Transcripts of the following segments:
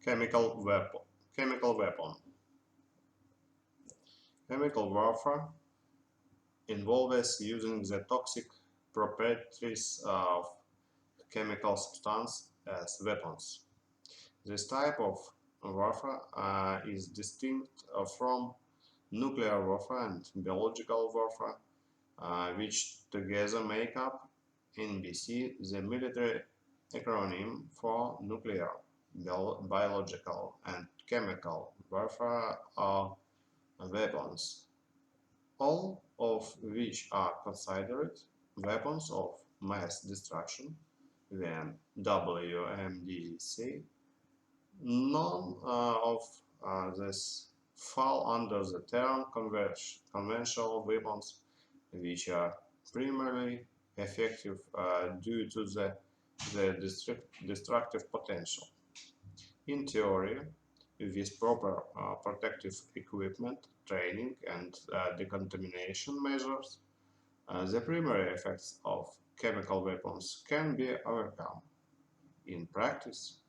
Chemical weapon. Chemical weapon. Chemical warfare involves using the toxic properties of chemical substance as weapons. This type of warfare is distinct from nuclear warfare and biological warfare, which together make up NBC, the military acronym for nuclear, biological, and chemical warfare are weapons, all of which are considered weapons of mass destruction when WMDC. None of these fall under the term conventional weapons, which are primarily effective due to the destructive potential. In theory, with proper protective equipment, training, and decontamination measures, the primary effects of chemical weapons can be overcome. In practice,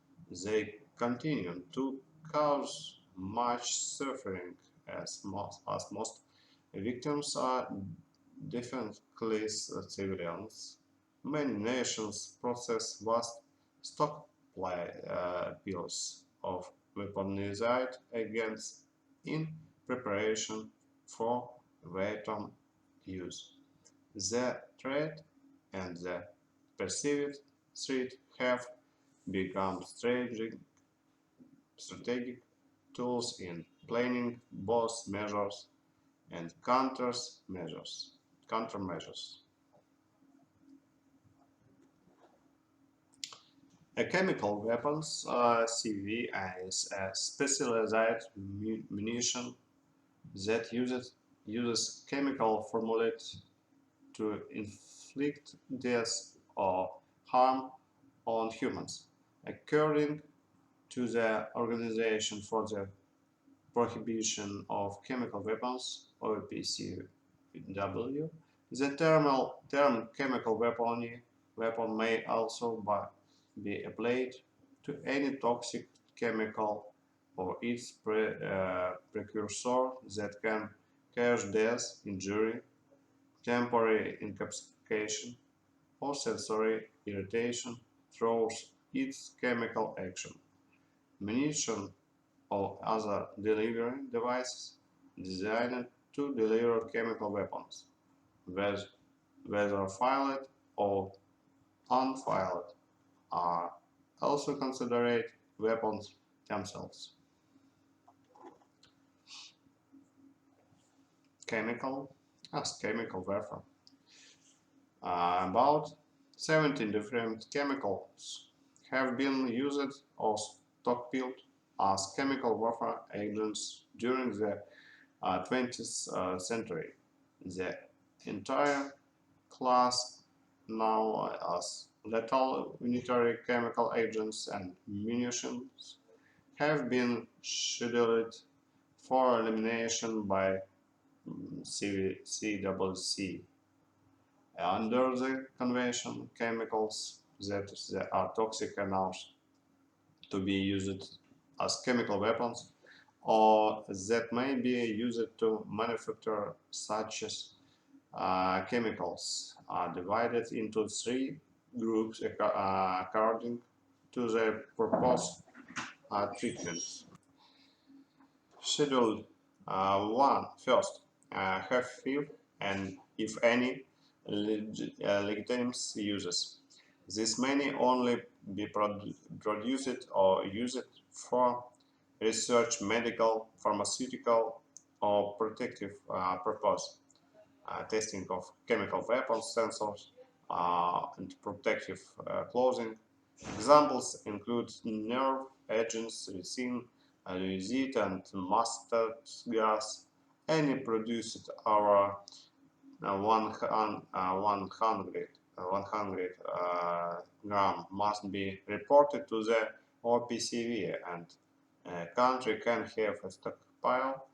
they continue to cause much suffering as most victims are defenseless civilians. Many nations possess vast stockpiles of weaponized agents in preparation for weapon use. The threat and the perceived threat have become strategic tools in planning both measures and countermeasures. A chemical weapons CV is a specialized munition that uses chemical formulae to inflict death or harm on humans. According to the Organization for the Prohibition of Chemical Weapons, OPCW, the term chemical weapon may also be applied to any toxic chemical or its precursor that can cause death, injury, temporary incapacitation, or sensory irritation through its chemical action. Munition or other delivery devices designed to deliver chemical weapons, whether fired or unfired, are also considered weapons themselves. Chemical as chemical warfare. About 17 different chemicals have been used or stockpiled as chemical warfare agents during the 20th century. The entire class now as lethal military chemical agents and munitions have been scheduled for elimination by CWC. Under the convention, chemicals that are toxic enough to be used as chemical weapons or that may be used to manufacture such as chemicals are divided into three groups according to their proposed treatment. Schedule 1. First, have few and, if any, legitimate uses. This may only be produced or used for research, medical, pharmaceutical, or protective purpose. Testing of chemical weapons, sensors, and protective clothing. Examples include nerve agents, resin, lucite, and mustard gas. Any produced over 100 gram must be reported to the OPCW, and a country can have a stockpile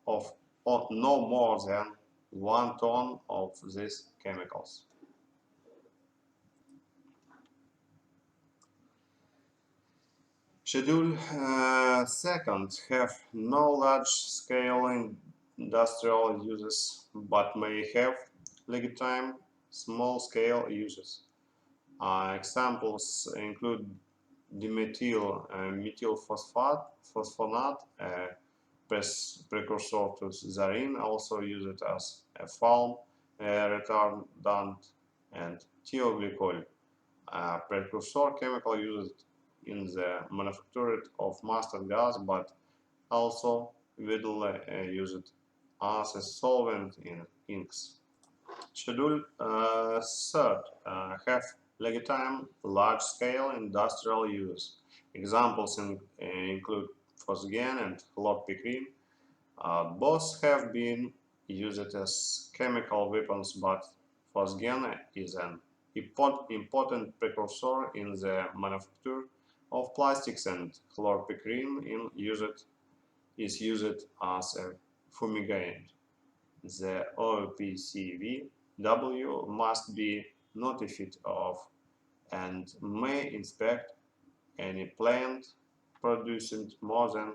of no more than 1 ton of these chemicals. Schedule second have no large-scale industrial uses, but may have legitimate small-scale uses. Examples include dimethyl methyl phosphonate, precursor to Zarin, also used as a foam retardant, and thioglycol, precursor chemical used in the manufacture of mustard gas, but also widely used as a solvent in inks. Schedule third have legitimate large-scale industrial use. Examples include phosgen and chlorpicrin. Both have been used as chemical weapons, but phosgen is an important precursor in the manufacture of plastics, and chlorpicrin is used as a fumigant. The OPCW must be notified of and may inspect any plant producing more than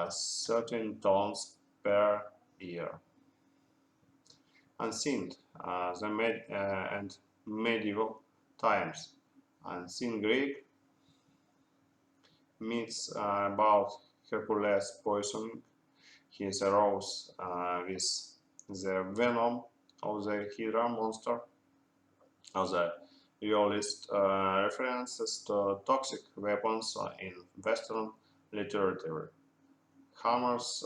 certain tons per year. Ancient and medieval times. Ancient Greek myths about Hercules poisoning his arrows with the venom of the Hydra monster. Other earliest references to toxic weapons in Western literature. Homer's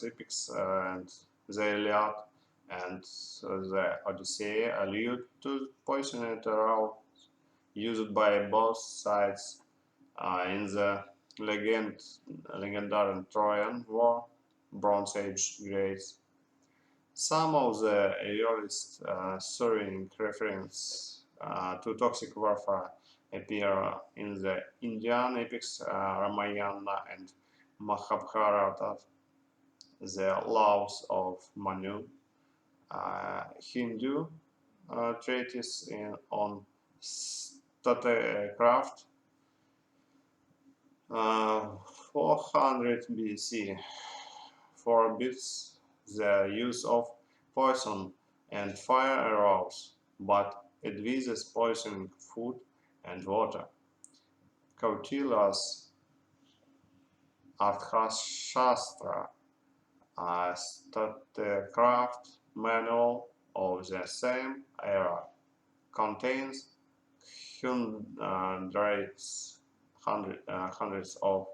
epics and the Iliad and the Odyssey allude to poisoned arrows used by both sides in the legendary Trojan War, Bronze Age Greece. Some of the earliest surveying references to toxic warfare appear in the Indian epics Ramayana and Mahabharata, the laws of Manu, Hindu treatise on statecraft, 400 BC forbids the use of poison and fire arrows, but advises poisoning food and water. Kautila's Arthashastra, a statecraft manual of the same era, contains hundreds of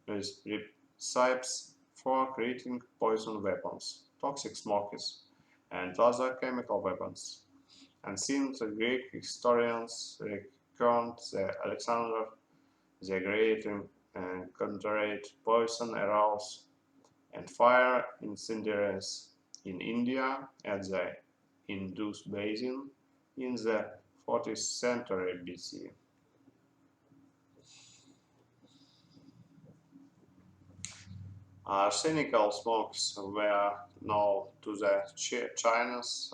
recipes for creating poison weapons, toxic smokes, and other chemical weapons. Ancient Greek historians recount that Alexander the Great encountered poison arrows and fire incendiaries in India at the Indus Basin in the 40th century BC. Arsenical smokes were known to the Chinese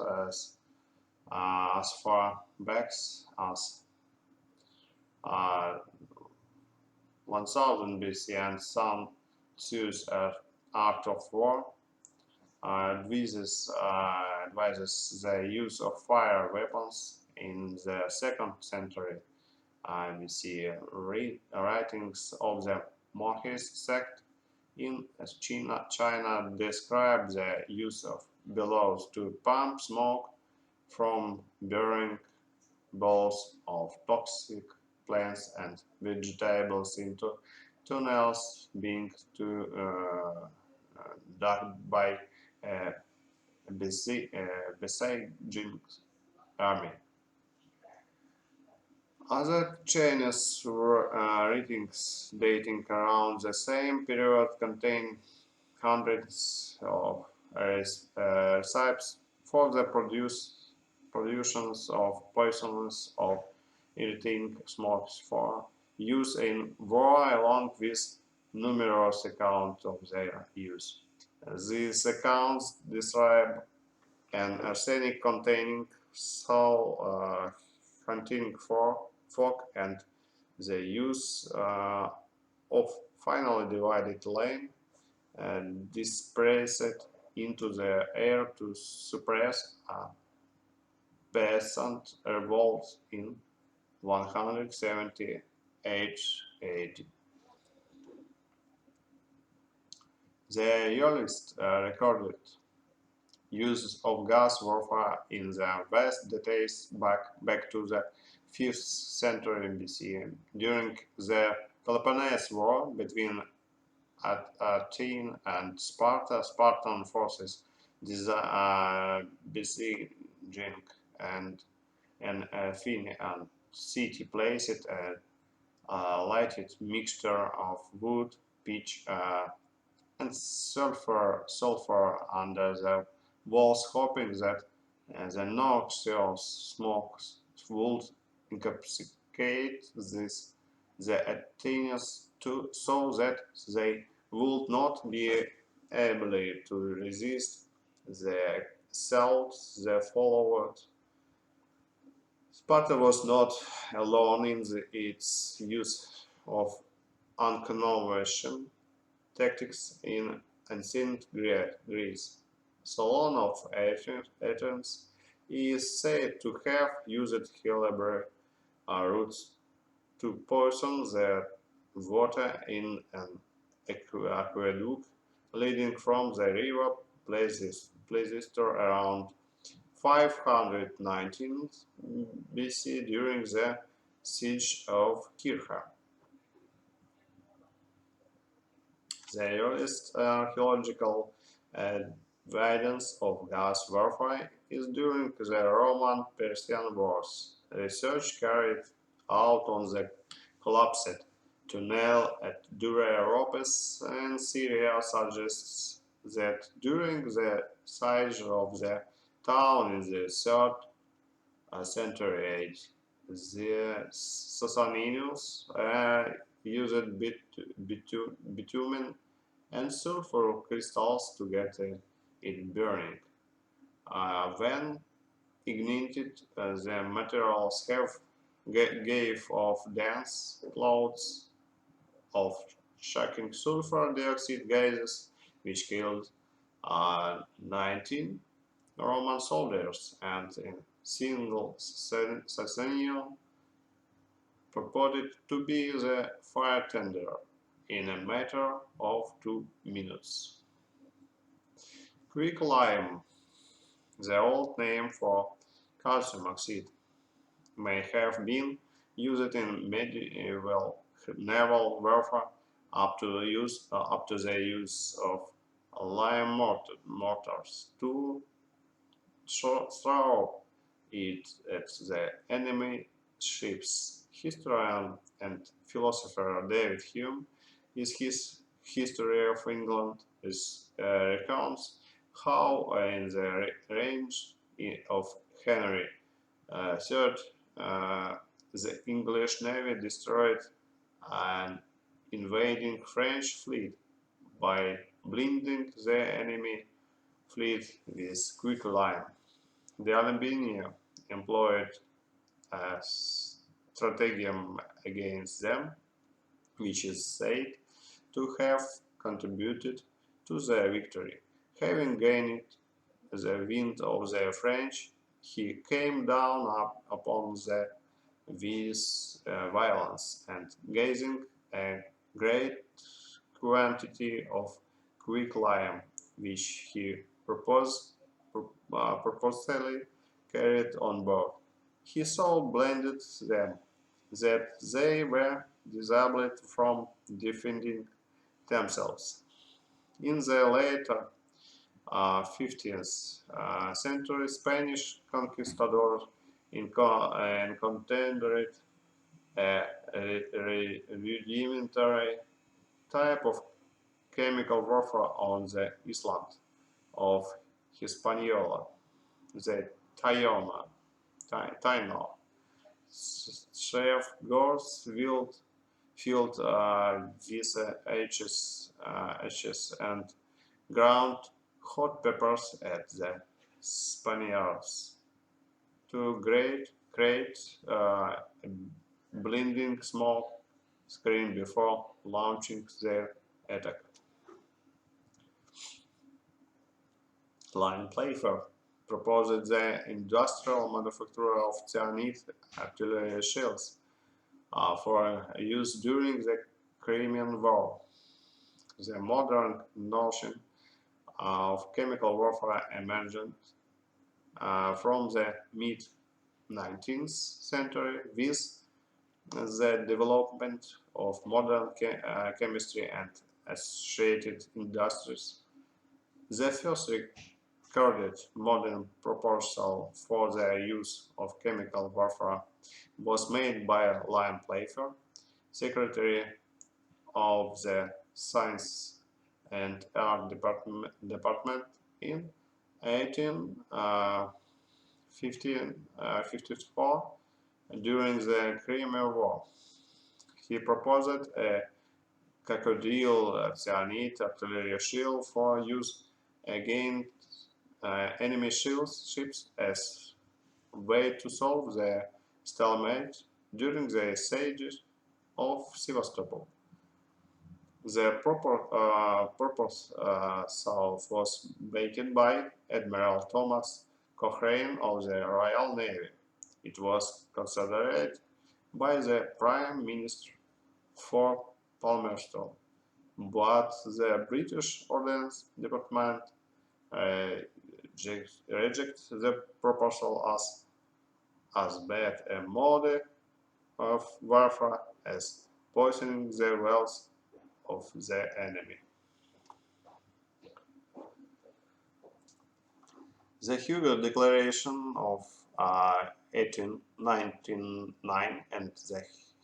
as far back as 1000 BC, and some choose art of war advises the use of fire weapons in the 2nd century. We see writings of the Mohist sect in China describe the use of bellows to pump smoke from burning balls of toxic plants and vegetables into tunnels being dug by a besieging army. Other Chinese writings dating around the same period contain hundreds of recipes for the productions of poisons of irritating smokes for use in war, along with numerous accounts of their use. These accounts describe an arsenic containing fog and The use of finely divided lane and dispersed into the air to suppress a peasant revolt in 170 AD. The earliest recorded use of gas warfare in the West dates back to the 5th century BC. During the Peloponnese War between Athene and Sparta, Spartan forces besieging and an Athenian city placed a lighted mixture of wood, pitch, and sulfur under the walls, hoping that the noxious smoke would intoxicate the Athenians so that they would not be able to resist the assault that followed. Sparta was not alone in its use of unconventional tactics in ancient Greece. Solon of Athens is said to have used Hellebore roots to poison the water in an aqueduct leading from the river Pleistor around 519 BC during the siege of Kircha. The earliest archaeological evidence of gas warfare is during the Roman-Persian Wars. Research carried out on the collapsed tunnel at Dura Europes in Syria suggests that during the siege of the town in the 3rd century AD, the Sasanians used bitumen and sulfur crystals to get it burning. When ignited, the materials gave off dense clouds of shocking sulfur dioxide gases, which killed 19 Roman soldiers and a single Sasanian purported to be the fire tender in a matter of 2 minutes. Quicklime, the old name for calcium oxide, may have been used in medieval naval warfare up to the use of lime mortars to throw it at the enemy ships. Historian and philosopher David Hume, in his History of England, recounts how in the reigns of Henry III, the English navy destroyed an invading French fleet by blinding the enemy fleet with quicklime. The Albania employed a stratagem against them, which is said to have contributed to their victory. Having gained the wind of the French, he came down upon them with violence, and gazing a great quantity of quicklime, which he purposely carried on board. He so blinded them that they were disabled from defending themselves. In the later 15th century, Spanish conquistadors encountered a rudimentary type of chemical warfare on the island of Hispaniola, the Taino. Chef Gors filled with ashes and ground hot peppers at the Spaniards to create blinding smoke screen before launching their attack. Lion Playfair proposed the industrial manufacture of cyanide artillery shells for use during the Crimean War. The modern notion of chemical warfare emerged from the mid-19th century with the development of modern chemistry and associated industries. The first recorded modern proposal for the use of chemical warfare was made by Lion Playfair, Secretary of the Science and Art Department in 1854 during the Crimean War. He proposed a crocodile cyanide artillery shield for use against enemy ships as a way to solve the stalemate during the siege of Sevastopol. The proposal was backed by Admiral Thomas Cochrane of the Royal Navy. It was considered by the Prime Minister for Palmerston, but the British Ordnance Department rejected the proposal as bad a mode of warfare as poisoning the wells of the enemy. The Hugo Declaration of 1899 and the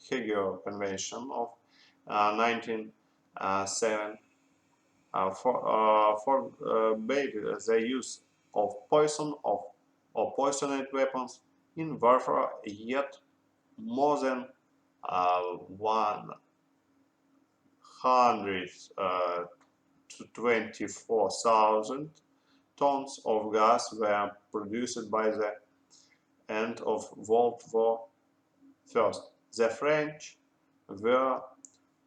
Hague Convention of 1907 forbade the use of poison or poisoned weapons in warfare, yet more than 124,000 tons of gas were produced by the end of World War I. The French were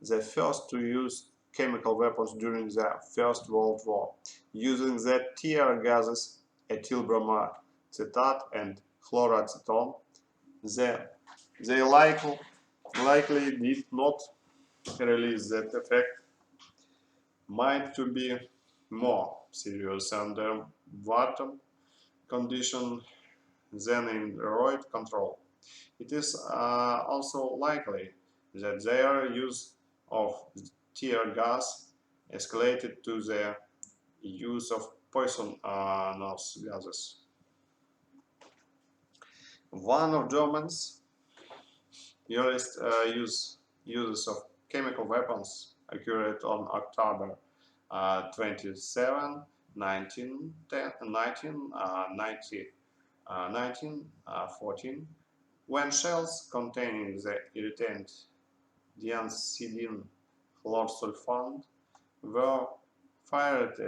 the first to use chemical weapons during the First World War, using the tear gases ethyl bromide, and chloracetone. They likely did not release that effect, might to be more serious under wartime condition than in roid control. It is also likely that their use of tear gas escalated to the use of poisonous gases. One of Germany's earliest uses of chemical weapons occurred on October 27, 1914, when shells containing the irritant diancidine chlorsulfone were fired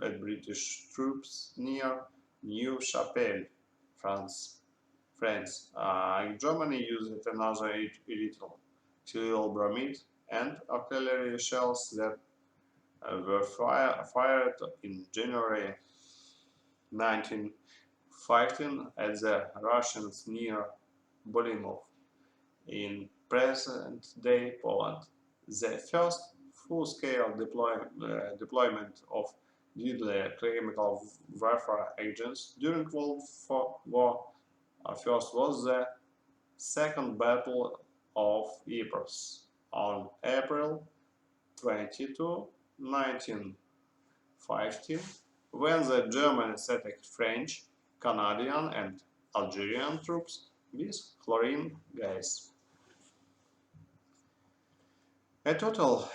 at British troops near Neuchâtel, France. Germany used another irritant, ethyl bromide, and artillery shells that were fired in January 1915 at the Russians near Bolimov in present-day Poland. The first full-scale deployment of deadly chemical warfare agents during World War I was the Second Battle of Ypres on April 22, 1915, when the Germans attacked French, Canadian, and Algerian troops with chlorine gas. A total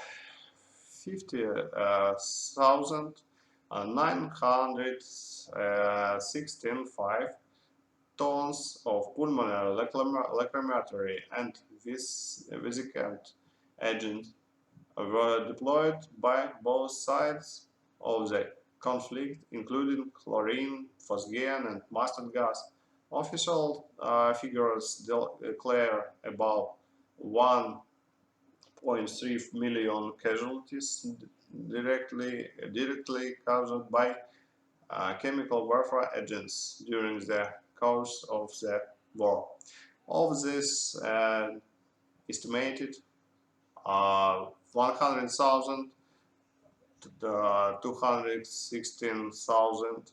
50,916 tons of pulmonary lacrimatory and vesicant agent were deployed by both sides of the conflict, including chlorine, phosgene, and mustard gas, Official figures declare about 1.3 million casualties directly caused by chemical warfare agents during the course of the war. Of this, estimated 100,000 to 216,000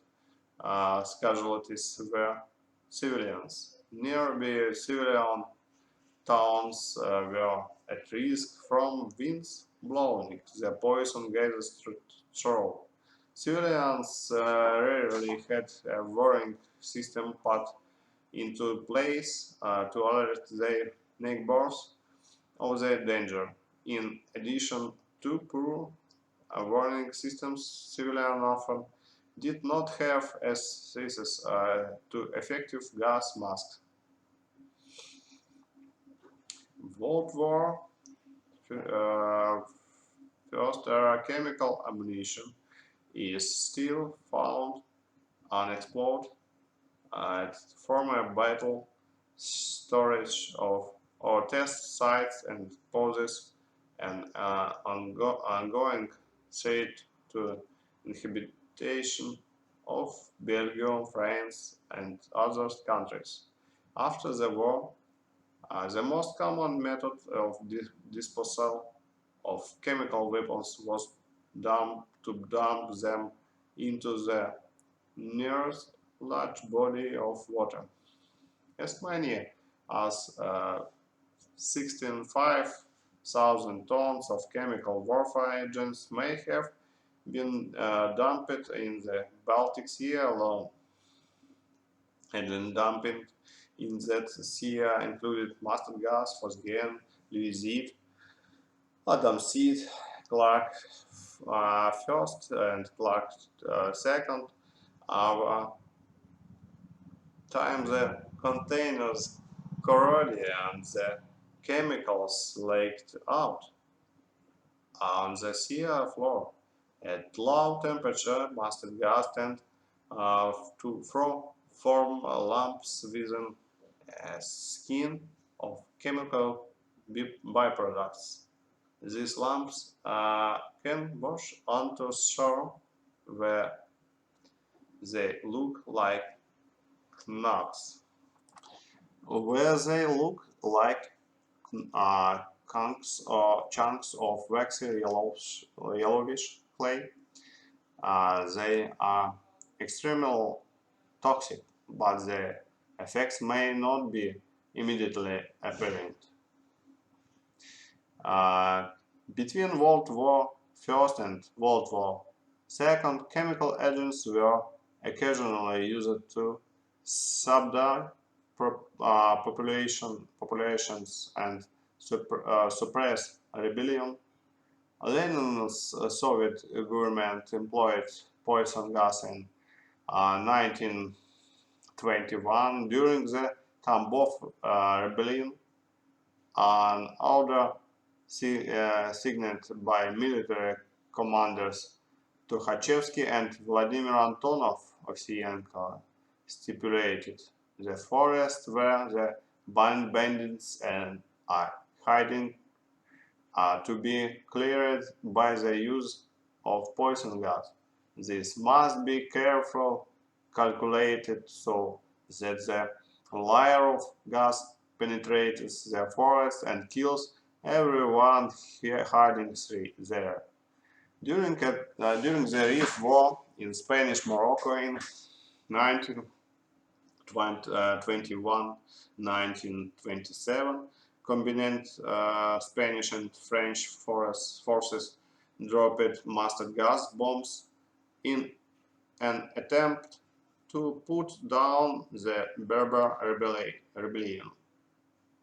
casualties were civilians. Nearby civilian towns were at risk from winds blowing the poison gases through. Civilians rarely had a warning system put into place to alert their neighbors of the danger. In addition to poor warning systems, civilians often did not have access to effective gas masks. World War First, chemical ammunition is still found unexploded at former battle storage of or test sites and poses an ongoing threat to inhabitation of Belgium, France, and other countries. After the war, the most common method of disposal of chemical weapons was to dump them into the nearest large body of water. As many as 16,500 tons of chemical warfare agents may have been dumped in the Baltic Sea alone, and then dumping in that sea included mustard gas, phosgene, Leuciside, Adam Seed, Clark first and Clark second. Over time, the containers corroded and the chemicals leaked out on the sea floor. At low temperature, mustard gas tends to form lumps within a skin of chemical byproducts. These lumps can wash onto shore where they look like knocks. Where they look like chunks of waxy yellowish clay, they are extremely toxic, but the effects may not be immediately apparent. Between World War I and World War II, chemical agents were occasionally used to subdue populations and suppress rebellion. Lenin's Soviet government employed poison gas in 1921 during the Tambov rebellion, an order signed by military commanders Tukhachevsky and Vladimir Antonov Ovsienko stipulated the forest where the bandits and are hiding to be cleared by the use of poison gas. This must be carefully calculated so that the layer of gas penetrates the forest and kills everyone hiding there. During the Rif War in Spanish Morocco in 1921-1927, combined Spanish and French forces dropped mustard gas bombs in an attempt to put down the Berber rebellion.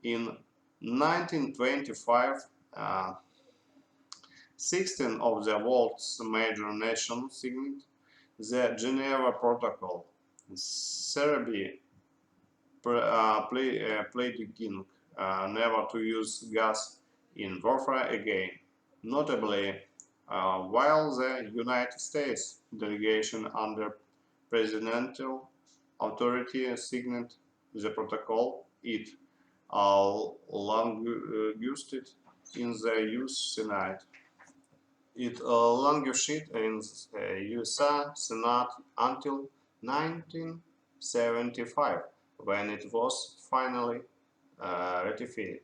In 1925, 16 of the world's major nations signed the Geneva Protocol. Serbia pledging never to use gas in warfare again. Notably, while the United States delegation under presidential authority signed the protocol, it languished in the US Senate. It languished in the US Senate until 1975, when it was finally ratified.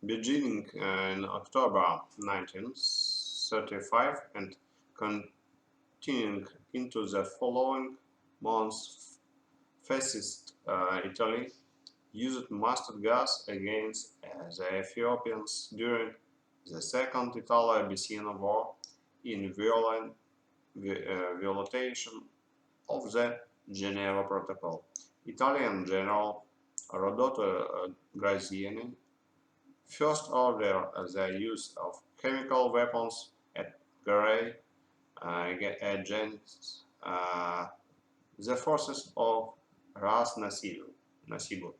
Beginning in October 1935 and continuing into the following months, fascist Italy used mustard gas against the Ethiopians during the Second Italo-Abyssinian War in violation of the Geneva Protocol. Italian General Rodolfo Graziani first ordered the use of chemical weapons at Garay against the forces of Ras Nasibu.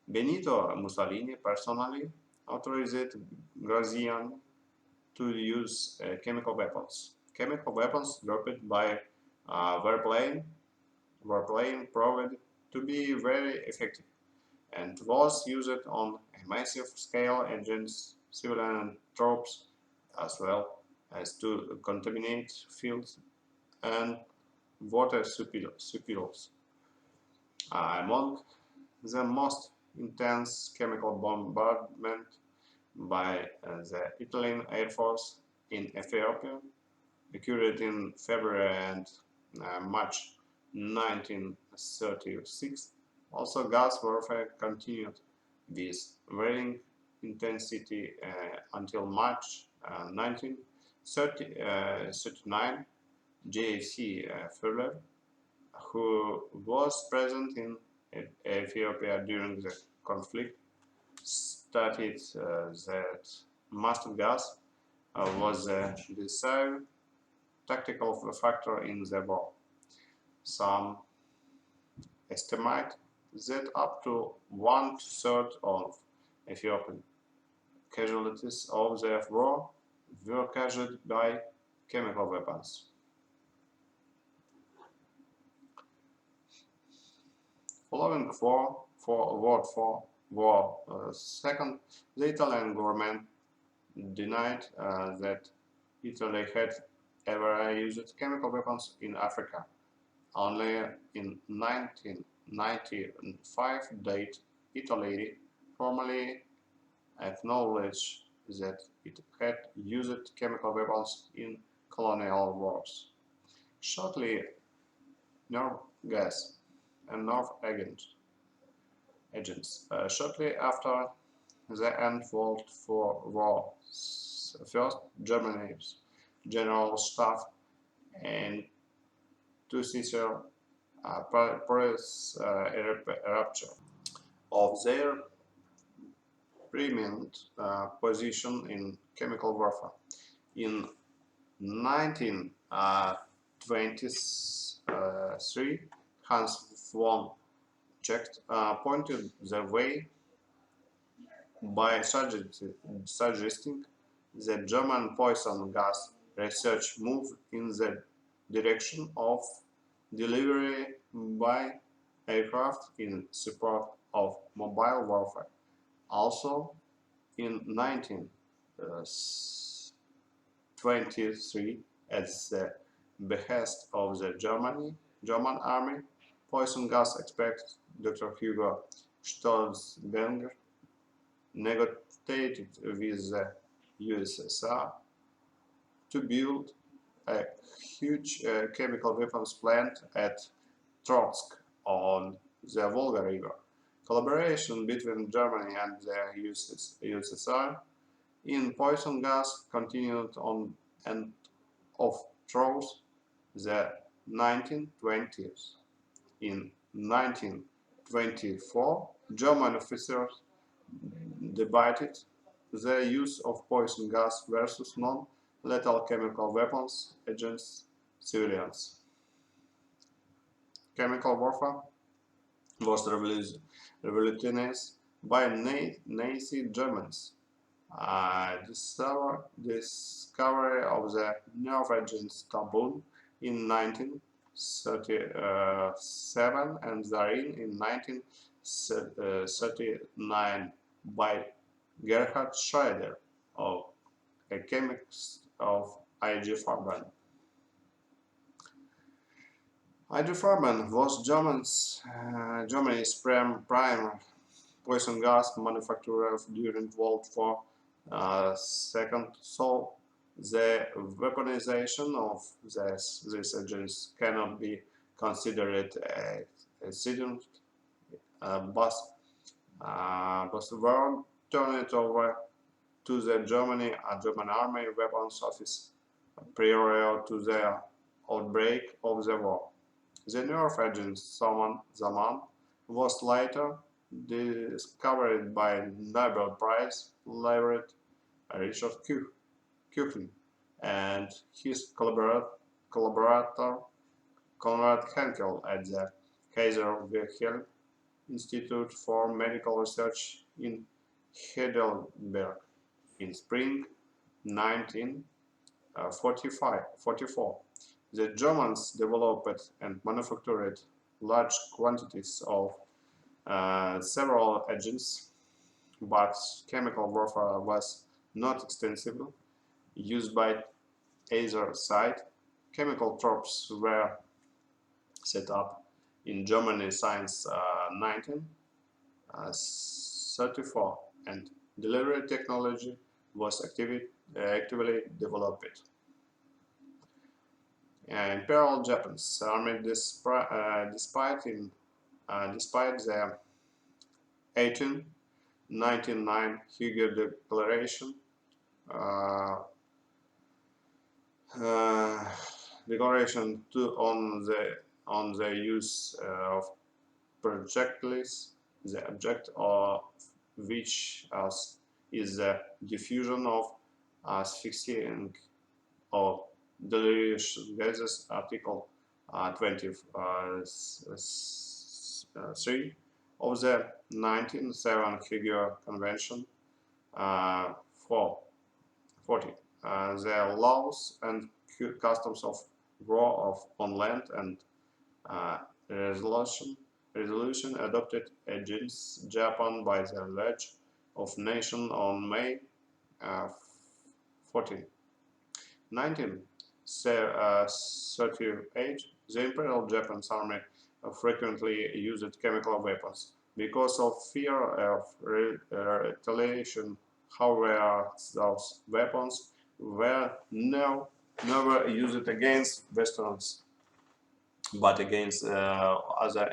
Benito Mussolini personally authorized Graziani to use chemical weapons. Chemical weapons dropped by warplane proved to be very effective and was used on a massive scale against civilian troops as well as to contaminate fields and water supplies. Among the most intense chemical bombardment by the Italian Air Force in Ethiopia occurred in February and March 1936. Also, gas warfare continued with varying intensity until March 1939. J.C. Fuller, who was present in Ethiopia during the conflict, stated that mustard gas was a decisive tactical factor in the war. Some estimate that up to 1/3 of Ethiopian casualties of the war were caused by chemical weapons. Following World War II, the Italian government denied that Italy had ever used chemical weapons in Africa. Only in 1995 did Italy formally acknowledge that it had used chemical weapons in colonial wars. Shortly, nerve gas and nerve agents. Shortly after the end of World War First, Germany's General Staff and two-seater press rupture of their preeminent position in chemical warfare. In 1923, Hans von Schecht pointed the way by suggesting that German poison gas research moved in the direction of delivery by aircraft in support of mobile warfare. Also, in 1923, at the behest of the German army, poison gas expert Dr. Hugo Stolzenberger negotiated with the USSR to build a huge chemical weapons plant at Trotsk on the Volga River. Collaboration between Germany and the USSR in poison gas continued on and off throughout the 1920s. In 1924, German officers debated the use of poison gas versus non-lethal chemical weapons against civilians. Chemical warfare was revolutionized by Nazi Germans Discovery of the nerve agents taboo in 1937 and Zarin in 1939 by Gerhard Schrader, of a chemist of IG Farben. IG Farben was Germany's prime poison gas manufacturer during World War II, so the weaponization of these agents cannot be considered a accident, but were turned over to the German Army Weapons Office prior to the outbreak of the war. The nerve agent Zaman was later discovered by Nobel Prize laureate Richard Kuchn and his collaborator Konrad Henkel at the Kaiser Wilhelm Institute for Medical Research in Heidelberg in spring 1944. The Germans developed and manufactured large quantities of several agents, but chemical warfare was not extensively used by either side. Chemical troops were set up in Germany since 1934, and delivery technology was actively developed. Imperial Japanese Army, despite the 1899 Hughes Declaration, uh, on the use of projectiles, the object of which is the diffusion of asphyxiating or delirious gases, Article 23 of the 1907 Hughes Convention. 40. The laws and customs of war on land and resolution adopted against Japan by the League of Nations on May 14. 1938, the Imperial Japanese Army frequently used chemical weapons. Because of fear of retaliation, however, those weapons were never used against Westerns, but against other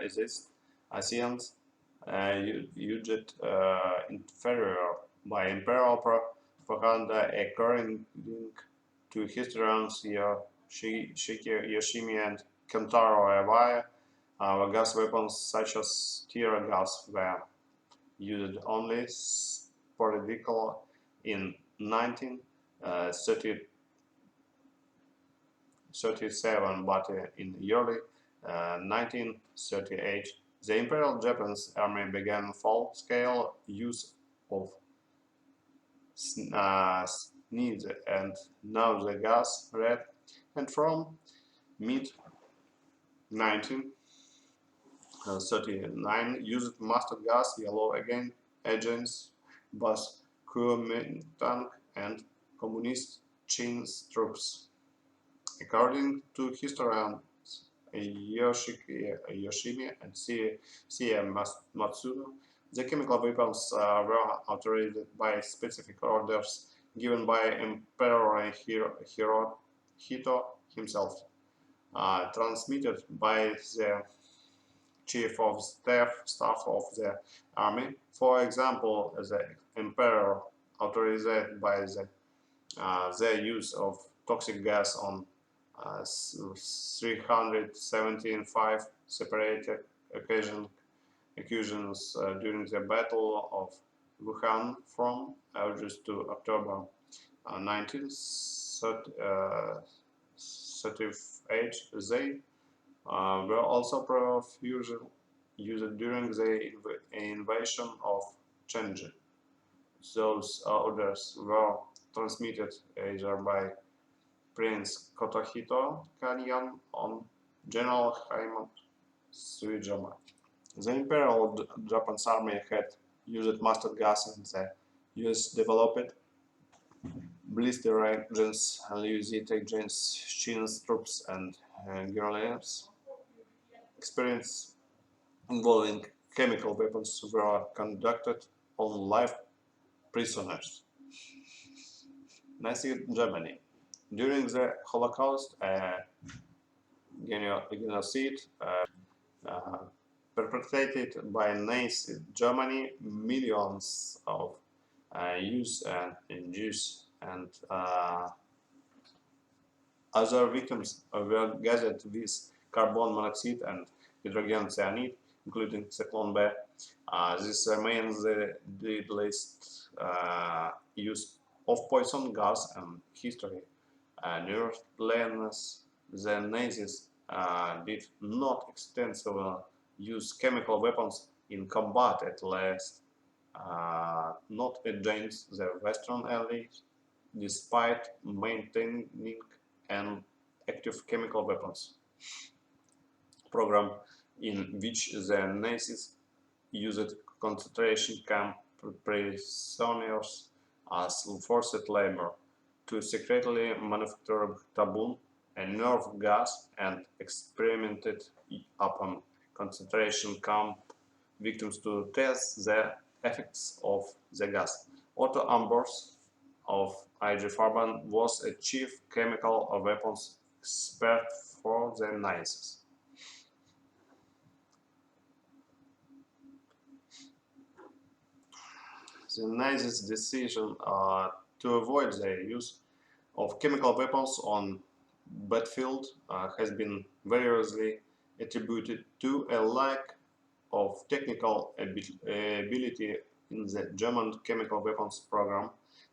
ASEANs used inferior by Imperial propaganda according to historians Shigeru Yoshimi and Kentaro Iwaya. Gas weapons such as tear gas were used only sporadically in 1937, but in early 1938, the Imperial Japanese Army began full-scale use of sneeze and nausea gas red, and from mid-1939 used mustard gas yellow agents, both Kuomintang and Communist Chinese troops. According to historians Yoshimi and C.M. Matsuno, the chemical weapons were authorized by specific orders given by Emperor Hirohito himself, transmitted by the Chief of Staff of the Army. For example, the Emperor authorized by the use of toxic gas on 375 separate occasions during the Battle of Wuhan from August to October 1938. They were also profusely used during the invasion of Chengdu. Those orders were transmitted either by Prince Kotohito Kanyan on General Haimon Suijama. The Imperial Japanese army had used mustard gas, and the US developed blister agents, Lusite agents, Chinese troops, and guerrillas. Experience involving chemical weapons were conducted on live prisoners. Nazi Germany. During the Holocaust, genocide uh, perpetrated by Nazi Germany, millions of Jews and Jews and other victims were gathered with carbon monoxide and hydrogen cyanide, including Cyclone B. This remains the deadliest use of poison gas in history. Nevertheless, the Nazis did not extensively use chemical weapons in combat, at least not against the Western Allies, despite maintaining an active chemical weapons program in which the Nazis used concentration camp prisoners as forced labor to secretly manufacture tabun, a nerve gas, and experimented upon concentration camp victims to test the effects of the gas. Otto Ambros of IG Farben was a chief chemical weapons expert for the Nazis. The Nazis' decision to avoid the use of chemical weapons on battlefield has been variously attributed to a lack of technical ability in the German chemical weapons program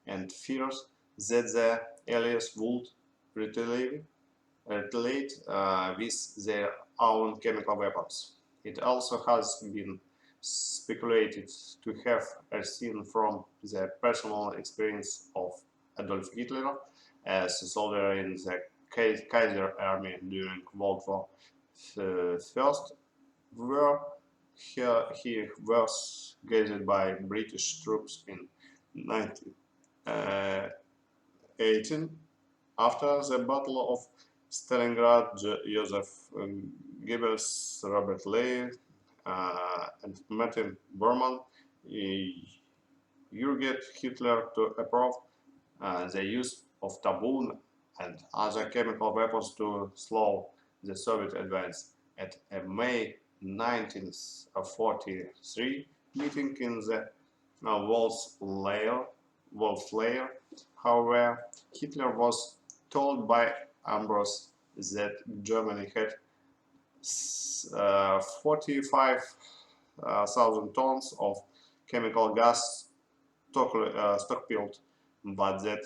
and fears that the Allies would retaliate with their own chemical weapons. It also has been speculated to have arisen from the personal experience of Adolf Hitler as a soldier in the Kaiser army during World War I, where he was gathered by British troops in 1918. After the Battle of Stalingrad, Joseph Goebbels, Robert Lee, and Martin Bormann urged Hitler to approve the use of tabun and other chemical weapons to slow the Soviet advance. At a May 1943 meeting in the Wolfslayer, however, Hitler was told by Ambrose that Germany had 45,000 tons of chemical gas stockpiled, but that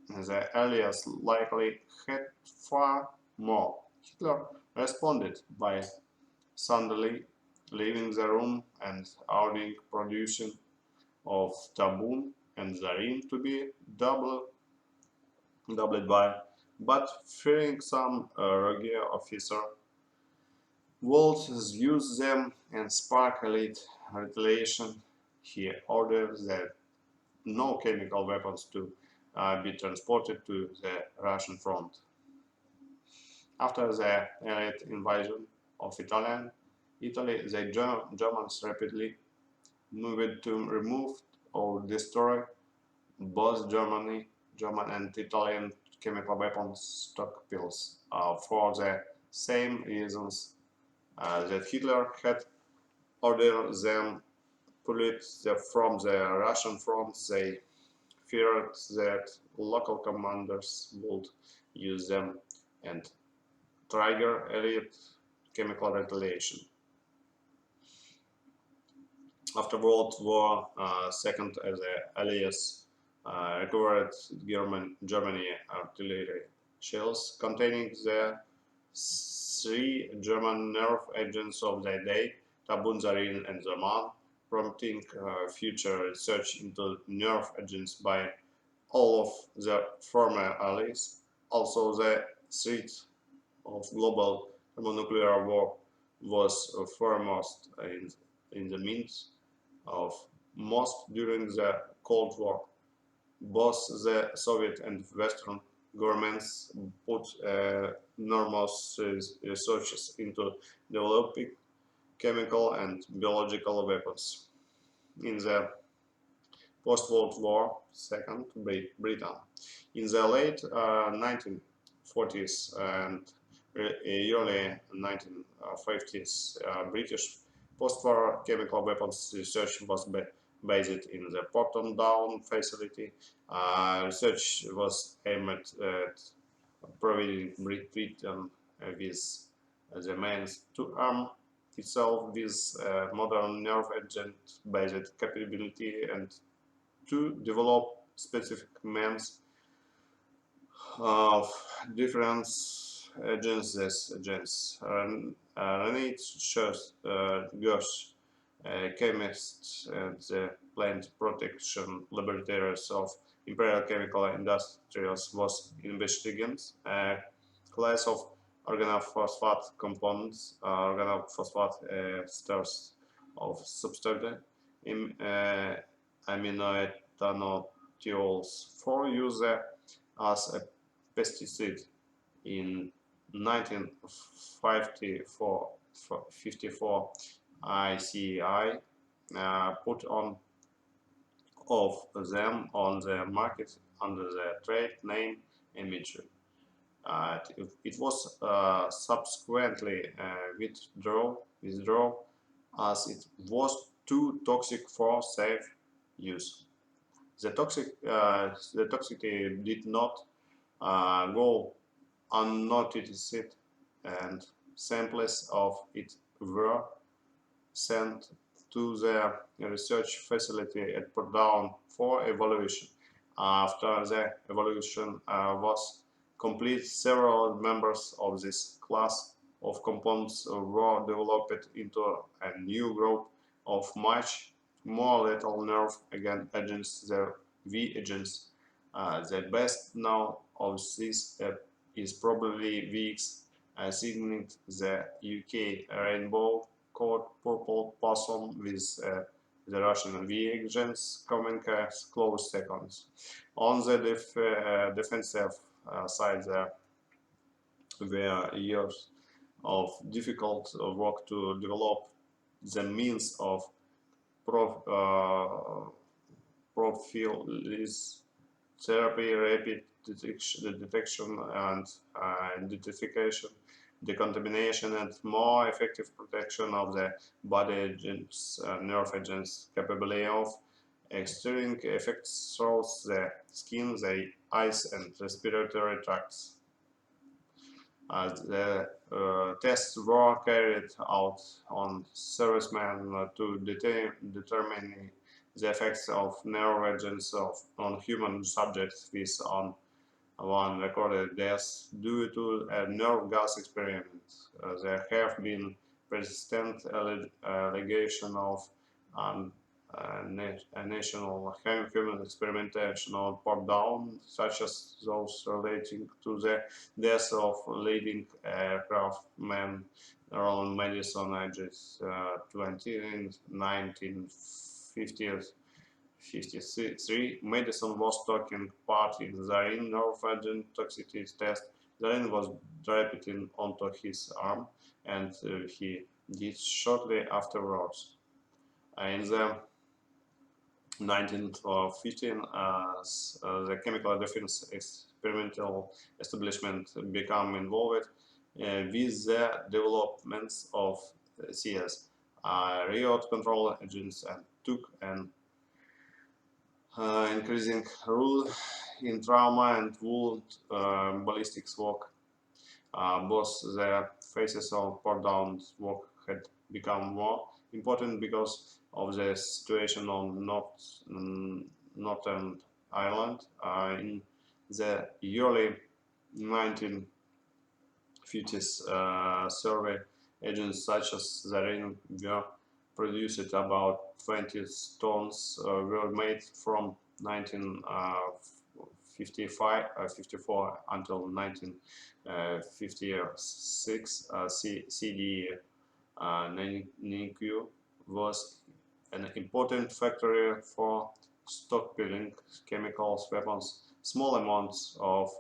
the Allies likely had far more. Hitler responded by suddenly leaving the room and ordering production of tabun and zarine to be doubled by, but fearing some rogue officer would use them and spark elite retaliation, he ordered that no chemical weapons to be transported to the Russian front. After the Allied invasion of Italy, the Germans rapidly moved to remove or destroy both German and Italian chemical weapons stockpiles for the same reasons that Hitler had ordered them pulled from the Russian front. They feared that local commanders would use them and trigger elite chemical retaliation. After World War II, the Allies recovered Germany artillery shells containing the three German nerve agents of the day, tabun, zarine, and zaman. prompting future research into nerve agents by all of their former allies. Also, the threat of global thermonuclear war was foremost in the minds of most during the Cold War. Both the Soviet and Western governments put enormous researches into developing chemical and biological weapons. In the post-World War, Second Britain. In the late 1940s and early 1950s, British post-war chemical weapons research was based in the Porton Down facility. Research was aimed at providing Britain with the means to arm itself with modern nerve agent-based capability and to develop specific means of different agents. These agents. Renate Gosh, chemist at the plant protection laboratories of Imperial Chemical Industries, was investigating a class of organophosphate components, organophosphate esters of substrate aminoethanol for use as a pesticide. In 1954, ICI put on of them on the market under the trade name Imagery. It was subsequently withdrawn as it was too toxic for safe use. The toxicity did not go unnoticed, and samples of it were sent to the research facility at Portadown for evaluation. After the evaluation was complete, several members of this class of compounds were developed into a new group of much more lethal nerve agents, the V agents. The best known of these is probably VX, signaling the UK rainbow code purple possum with the Russian V agents coming as close seconds. On the defensive side, there were years of difficult work to develop the means of prophylaxis therapy, rapid detection and identification, decontamination, and more effective protection of the body agents, nerve agents, capability of exerting effects through the skin, the eyes, and respiratory tracts. The tests were carried out on servicemen to determine the effects of nerve agents on human subjects with one recorded death due to a nerve gas experiment. There have been persistent allegations of national human experimentation on Portadown, such as those relating to the death of leading aircraftman Roland Madison, aged 20, in 1953. Madison was taking part in Zarin nerve agent toxicity test. Zarin was dropped onto his arm, and he died shortly afterwards. In the 1915, the chemical defense experimental establishment became involved with the developments of CS, riot control agents, and took an increasing role in trauma and wound ballistics work. Both the phases of Portadown work had become more important because of the situation on Northern Ireland. In the early 1950s, survey agents such as Zarin were produced about 20 tons were made from 1954 until 1956. CD Ninkyu was an important factory for stockpiling chemicals, weapons. Small amounts of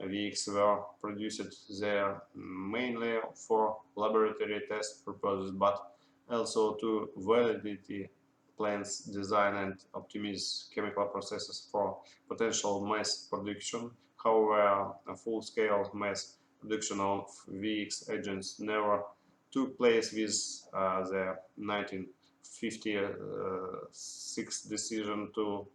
VX were produced there mainly for laboratory test purposes, but also to validity plans, design and optimize chemical processes for potential mass production. However, a full-scale mass production of VX agents never took place with the 1956 decision to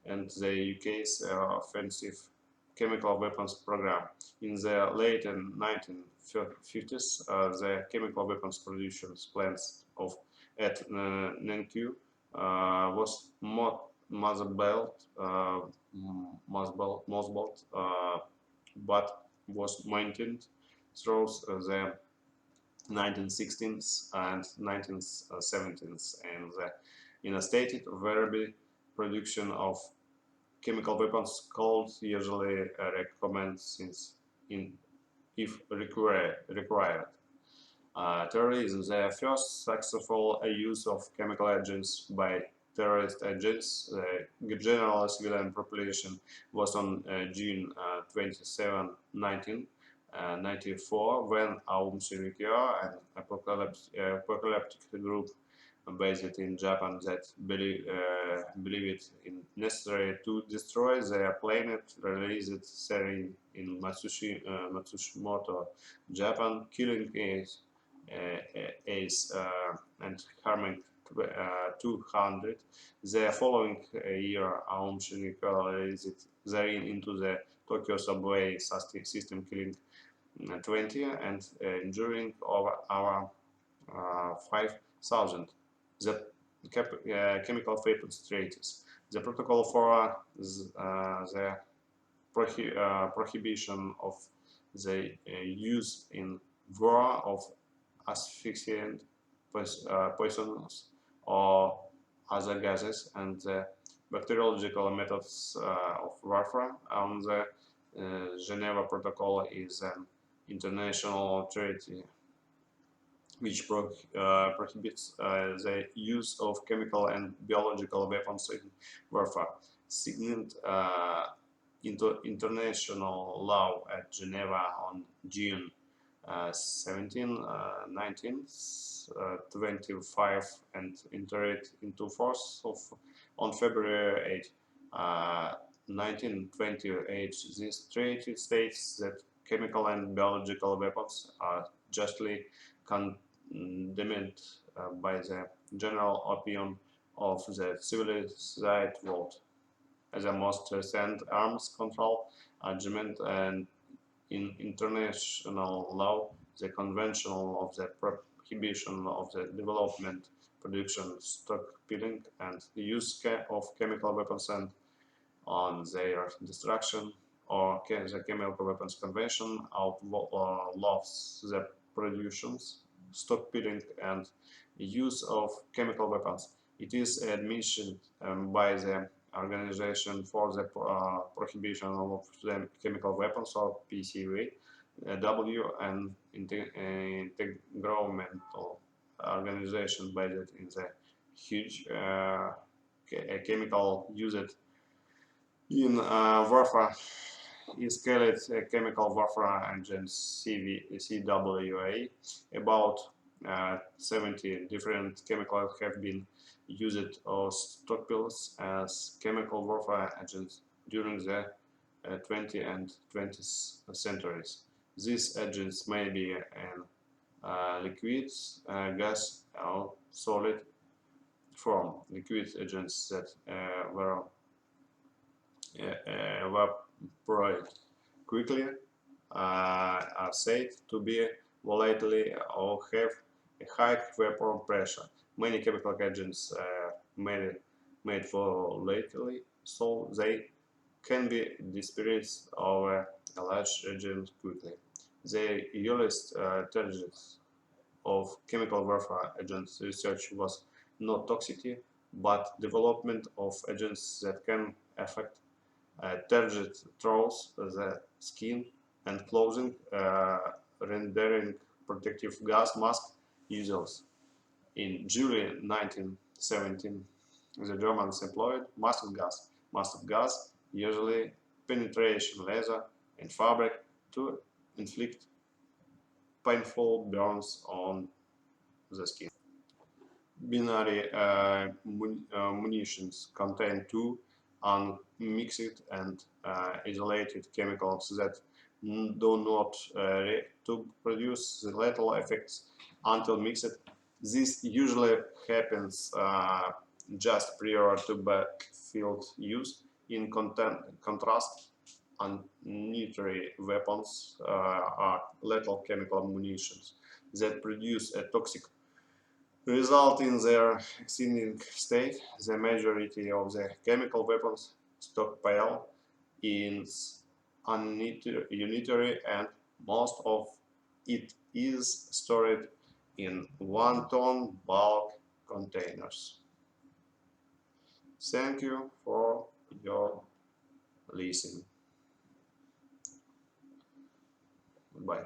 end the UK's offensive chemical weapons program. In the late 1950s, the chemical weapons production plants at Nankyu was mothballed, but was maintained through the 1916s and 1970s, and in a stated variable production of chemical weapons called usually recommend since in if required. Terrorism. The first successful use of chemical agents by terrorist agents, the general civilian population, was on June 27, 1994, when Aum Shinrikyo, an apocalyptic group based in Japan that believe it necessary to destroy their planet, released series in Matsushimoto, Japan, killing Ace and harming 200. The following year, Aum Shinrikyo released therein into the Tokyo subway system, killing 20 and injuring over 5,000. The chemical weapons treaties. The protocol for the prohibition of the use in war of asphyxiant poisons or other gases and the bacteriological methods of warfare. And the Geneva Protocol is an international treaty which prohibits the use of chemical and biological weapons in warfare. Signed into international law at Geneva on June 17, 1925 and entered into force on February 8, 1928. This treaty states that chemical and biological weapons are justly condemned by the general opinion of the civilized world as a most recent arms control argument, and in international law, the Convention of the Prohibition of the Development, Production, Stockpiling, and the Use of Chemical Weapons and on their destruction, or the Chemical Weapons Convention outlaws the productions, stockpiling, and use of chemical weapons. It is administered by the Organization for the Prohibition of the Chemical Weapons, or PCW, an intergovernmental organization based in the huge chemical used in warfare is called Chemical Warfare Agency CWA. About 70 different chemicals have been used or stockpiles as chemical warfare agents during the 20th and 20th centuries. These agents may be in liquid, gas, or solid form. Liquid agents that were evaporate quickly, are said to be volatile or have a high vapor pressure. Many chemical agents made volatile, so they can be dispersed over a large region quickly. The earliest targets of chemical warfare agents research was not toxicity, but development of agents that can affect target throws the skin and clothing, rendering protective gas mask useless. In July 1917, the Germans employed mustard gas. Mustard gas, usually penetration laser in fabric, to inflict painful burns on the skin. Binary munitions contain two unmixed and isolated chemicals that do not react to produce the lethal effects until mixed. This usually happens just prior to battlefield use. In contrast, unitary weapons are lethal chemical munitions that produce a toxic result in their exceeding state. The majority of the chemical weapons stockpile is unitary and most of it is stored in 1-ton bulk containers. Thank you for your listening. Goodbye.